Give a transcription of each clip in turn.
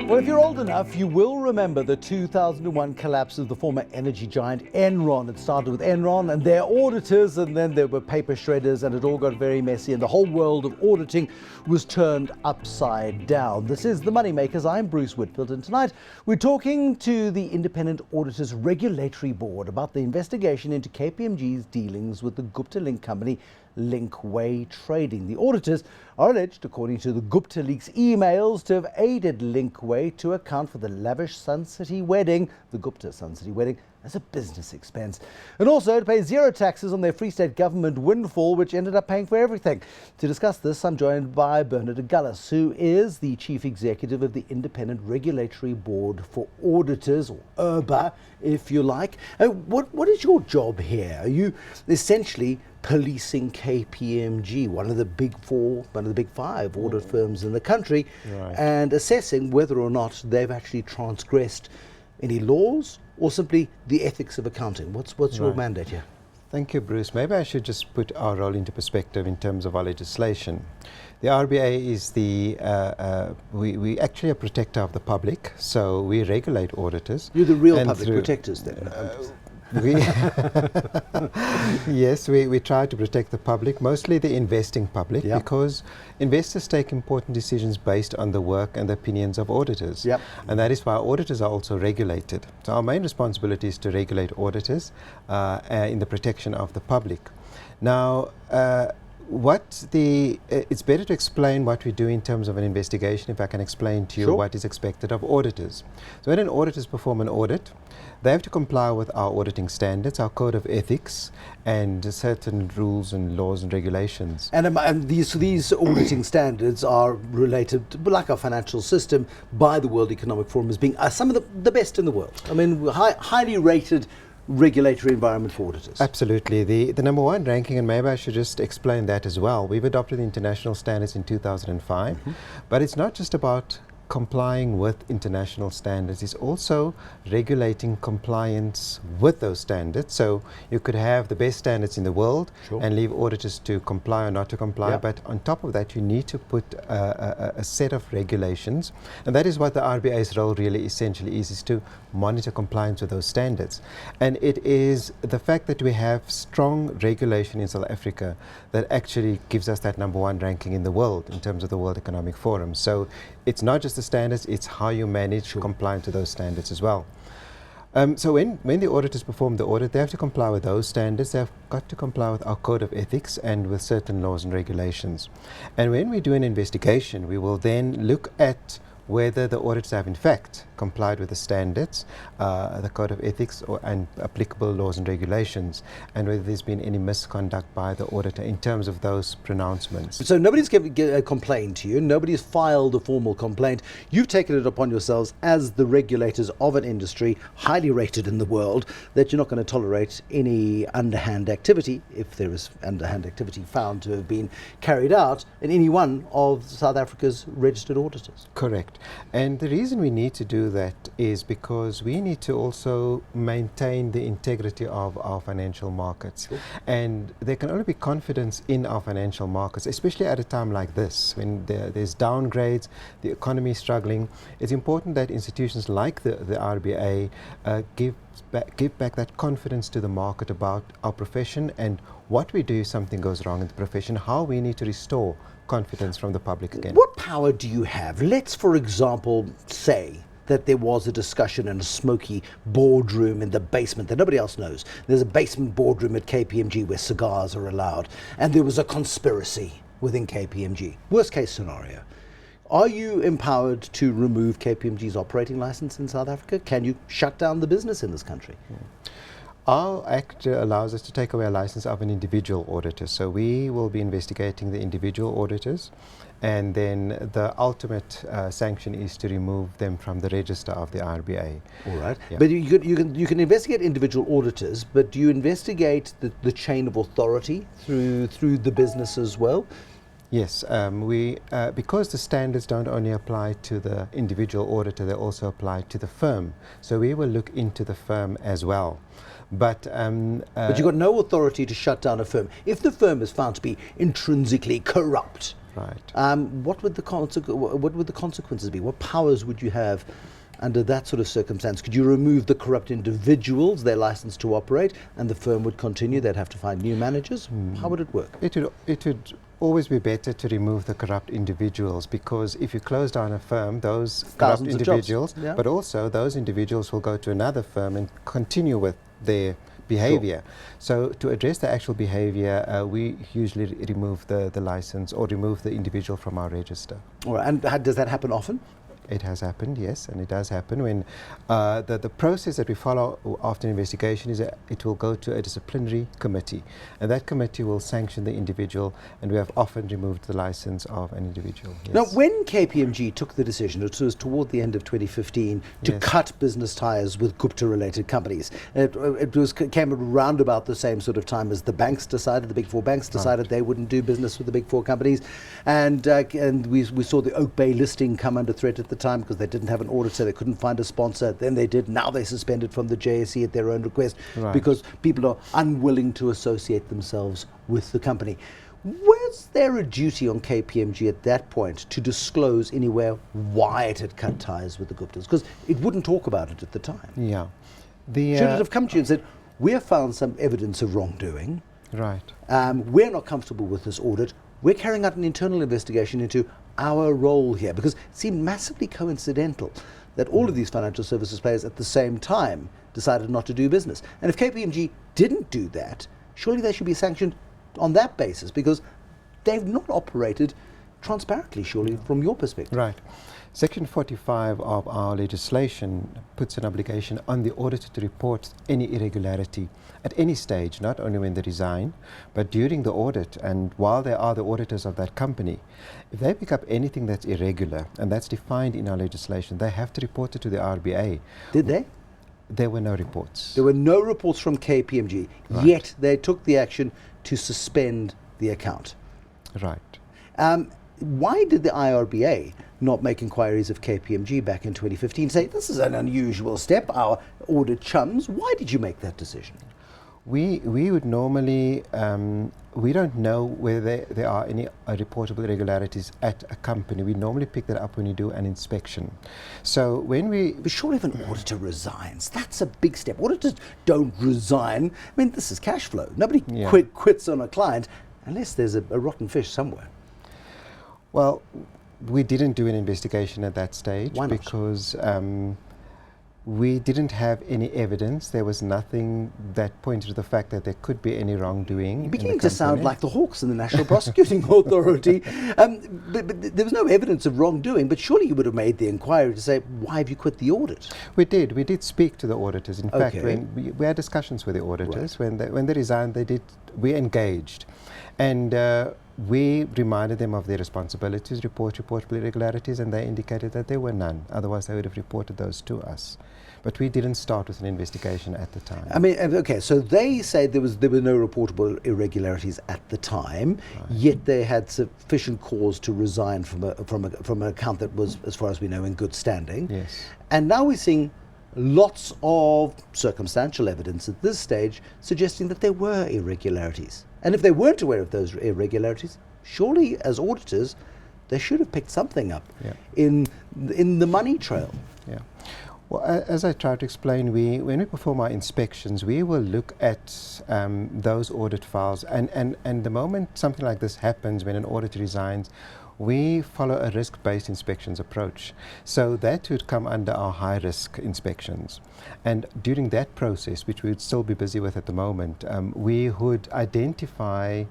Well, if you're old enough, you will remember the 2001 collapse of the former energy giant Enron. It started with Enron and their auditors, and then there were paper shredders, and it all got very messy, and the whole world of auditing was turned upside down. This is the MoneyMakers. I'm Bruce Whitfield, and tonight we're talking to the Independent Auditors Regulatory Board about the investigation into KPMG's dealings with the Gupta link company Linkway Trading. The auditors are alleged, according to the Gupta leaks emails, to have aided Linkway to account for the lavish Sun City wedding, the Gupta Sun City wedding, as a business expense, and also to pay zero taxes on their Free State government windfall, which ended up paying for everything. To discuss this, I'm joined by Bernard Agulhas, who is the Chief Executive of the Independent Regulatory Board for Auditors, or IRBA, if you like. What is your job here? Are you essentially policing KPMG, one of the big four, one of the big five audit firms in the country, right, and assessing whether or not they've actually transgressed any laws or simply the ethics of accounting? What's your mandate here? Thank you, Bruce. Maybe I should just put our role into perspective in terms of our legislation. The IRBA is we actually a protector of the public, so we regulate auditors. You're the real public protectors then? Yes, we try to protect the public, mostly the investing public, yep, because investors take important decisions based on the work and the opinions of auditors. Yep. And that is why auditors are also regulated. So our main responsibility is to regulate auditors in the protection of the public. Now, it's better to explain what we do in terms of an investigation if I can explain to you, sure, what is expected of auditors. So when an auditors perform an audit, they have to comply with our auditing standards, our code of ethics, and certain rules and laws and regulations. And these auditing standards are related to, like our financial system, by the World Economic Forum as being some of the best in the world. I mean, highly rated regulatory environment for auditors. Absolutely. The number one ranking, and maybe I should just explain that as well. We've adopted the international standards in 2005, but it's not just about complying with international standards, is also regulating compliance with those standards. So you could have the best standards in the world, sure, and leave auditors to comply or not to comply, yep, but on top of that you need to put a set of regulations, and that is what the RBA's role really essentially is to monitor compliance with those standards. And it is the fact that we have strong regulation in South Africa that actually gives us that number one ranking in the world in terms of the World Economic Forum. So it's not just the standards, it's how you manage, sure, compliance to those standards as well. So when the auditors perform the audit, they have to comply with those standards. They've got to comply with our code of ethics and with certain laws and regulations. And when we do an investigation, we will then look at whether the auditors have in fact complied with the standards, the code of ethics and applicable laws and regulations, and whether there's been any misconduct by the auditor in terms of those pronouncements. So nobody's complained to you, nobody's filed a formal complaint. You've taken it upon yourselves as the regulators of an industry highly rated in the world that you're not going to tolerate any underhand activity, if there is underhand activity found to have been carried out in any one of South Africa's registered auditors. Correct. And the reason we need to do that is because we need to also maintain the integrity of our financial markets. Sure. And there can only be confidence in our financial markets, especially at a time like this, when there's downgrades, the economy is struggling. It's important that institutions like the RBA give back that confidence to the market about our profession and what we do if something goes wrong in the profession, how we need to restore confidence from the public again. What power do you have? Let's, for example, say that there was a discussion in a smoky boardroom in the basement that nobody else knows. There's a basement boardroom at KPMG where cigars are allowed, and there was a conspiracy within KPMG. Worst case scenario. Are you empowered to remove KPMG's operating license in South Africa? Can you shut down the business in this country? Our Act allows us to take away a license of an individual auditor. So we will be investigating the individual auditors, and then the ultimate sanction is to remove them from the register of the RBA. All right. Yeah. But you can investigate individual auditors, but do you investigate the chain of authority through the business as well? Yes, because the standards don't only apply to the individual auditor, they also apply to the firm. So we will look into the firm as well. But you've got no authority to shut down a firm. If the firm is found to be intrinsically corrupt, Right. What would the consequences be? What powers would you have under that sort of circumstance? Could you remove the corrupt individuals, their license to operate, and the firm would continue? They'd have to find new managers. How would it work? It would always be better to remove the corrupt individuals, because if you close down a firm, those corrupt individuals, but also those individuals will go to another firm and continue with their behavior. So to address the actual behavior, we usually remove the license or remove the individual from our register. All right. And does that happen often? It has happened, yes, and it does happen when the process that we follow after investigation is it will go to a disciplinary committee, and that committee will sanction the individual, and we have often removed the license of an individual. Yes. Now, when KPMG took the decision, it was toward the end of 2015, to cut business ties with Gupta-related companies. It came around about the same sort of time as the banks decided, the big four banks decided they wouldn't do business with the big four companies, and we saw the Oak Bay listing come under threat at the time because they didn't have an auditor, they couldn't find a sponsor. Then they did. Now they suspended from the JSE at their own request because people are unwilling to associate themselves with the company. Was there a duty on KPMG at that point to disclose anywhere why it had cut ties with the Guptas? Because it wouldn't talk about it at the time. Yeah. Should it have come to you and said, we have found some evidence of wrongdoing. Right. We're not comfortable with this audit. We're carrying out an internal investigation into our role here, because it seemed massively coincidental that all of these financial services players at the same time decided not to do business. And if KPMG didn't do that, surely they should be sanctioned on that basis, because they've not operated transparently, surely, from your perspective. Right. Section 45 of our legislation puts an obligation on the auditor to report any irregularity at any stage, not only when they resign, but during the audit and while they are the auditors of that company. If they pick up anything that's irregular, and that's defined in our legislation, they have to report it to the IRBA. Did they? There were no reports. There were no reports from KPMG, yet they took the action to suspend the account. Right. Why did the IRBA not make inquiries of KPMG back in 2015, say this is an unusual step, our audit chums? Why did you make that decision? We would normally, we don't know whether there are any reportable irregularities at a company. We normally pick that up when you do an inspection. So when But surely if an auditor resigns, that's a big step. Auditors don't resign. I mean, this is cash flow. Nobody quits on a client unless there's a rotten fish somewhere. Well, we didn't do an investigation at that stage. Why not? Because we didn't have any evidence. There was nothing that pointed to the fact that there could be any wrongdoing. You're beginning to sound like the Hawks in the National Prosecuting Authority. But there was no evidence of wrongdoing, but surely you would have made the inquiry to say, why have you quit the audit? We did. We did speak to the auditors. In fact, when we had discussions with the auditors. When they resigned, we engaged. And we reminded them of their responsibilities, reportable irregularities, and they indicated that there were none. Otherwise, they would have reported those to us. But we didn't start with an investigation at the time. I mean, okay, so they say there were no reportable irregularities at the time, yet they had sufficient cause to resign from an account that was, as far as we know, in good standing. Yes. And now we're seeing lots of circumstantial evidence at this stage suggesting that there were irregularities. And if they weren't aware of those irregularities, surely as auditors, they should have picked something up in the money trail. Yeah. Well, as I tried to explain, when we perform our inspections, we will look at those audit files. And the moment something like this happens, when an auditor resigns, we follow a risk-based inspections approach. So that would come under our high-risk inspections. And during that process, which we would still be busy with at the moment, we would identify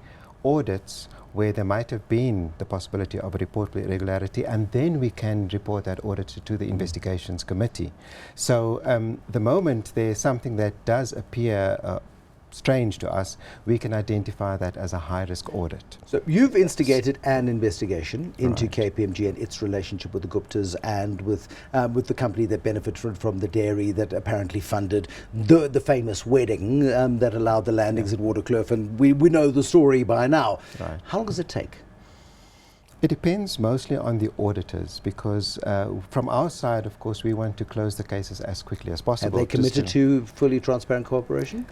audits where there might have been the possibility of a reportable irregularity, and then we can report that audit to the investigations committee. So the moment there's something that does appear strange to us, we can identify that as a high-risk audit. So you've instigated an investigation into KPMG and its relationship with the Guptas and with the company that benefited from the dairy that apparently funded the famous wedding that allowed the landings at Waterkloof, and we know the story by now. Right. How long does it take? It depends mostly on the auditors, because from our side, of course, we want to close the cases as quickly as possible. Have they committed to fully transparent cooperation?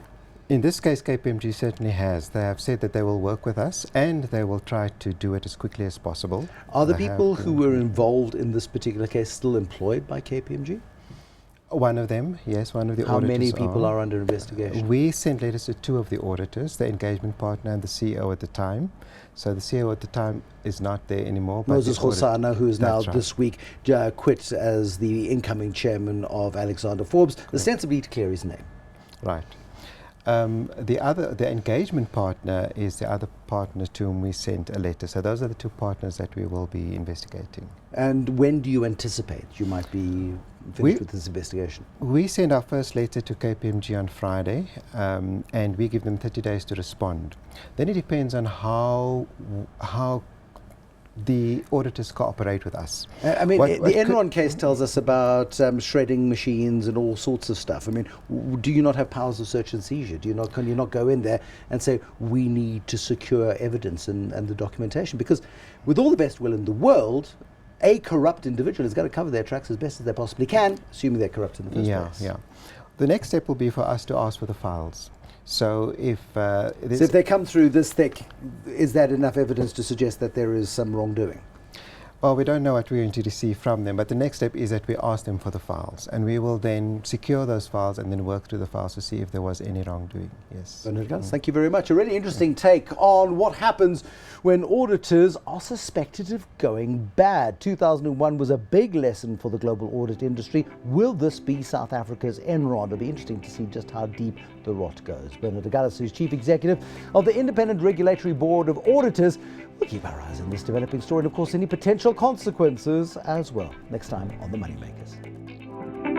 In this case, KPMG certainly has. They have said that they will work with us and they will try to do it as quickly as possible. Are the people who were involved in this particular case still employed by KPMG? One of them, yes, one of the How auditors. many people are under investigation? We sent letters to two of the auditors, the engagement partner and the CEO at the time. So the CEO at the time is not there anymore. But Moses Hosana, who is now That's right. this week quit as the incoming chairman of Alexander Forbes, ostensibly to clear his name. Right. The engagement partner is the other partner to whom we sent a letter. So those are the two partners that we will be investigating. And when do you anticipate you might be finished with this investigation? We send our first letter to KPMG on Friday, and we give them 30 days to respond. Then it depends on how the auditors cooperate with us. I mean, the Enron case tells us about shredding machines and all sorts of stuff. I mean, do you not have powers of search and seizure? Can you not go in there and say, we need to secure evidence and the documentation? Because with all the best will in the world, a corrupt individual is going to cover their tracks as best as they possibly can, assuming they're corrupt in the first place. Yeah. The next step will be for us to ask for the files. So if they come through this thick, is that enough evidence to suggest that there is some wrongdoing? Well, we don't know what we're going to receive from them, but the next step is that we ask them for the files, and we will then secure those files and then work through the files to see if there was any wrongdoing. Yes. Bernard Agulhas, thank you very much. A really interesting take on what happens when auditors are suspected of going bad. 2001 was a big lesson for the global audit industry. Will this be South Africa's Enron? It'll be interesting to see just how deep the rot goes. Bernard Agulhas, who's Chief Executive of the Independent Regulatory Board of Auditors. We'll keep our eyes on this developing story and, of course, any potential consequences as well. Next time on the Moneymakers.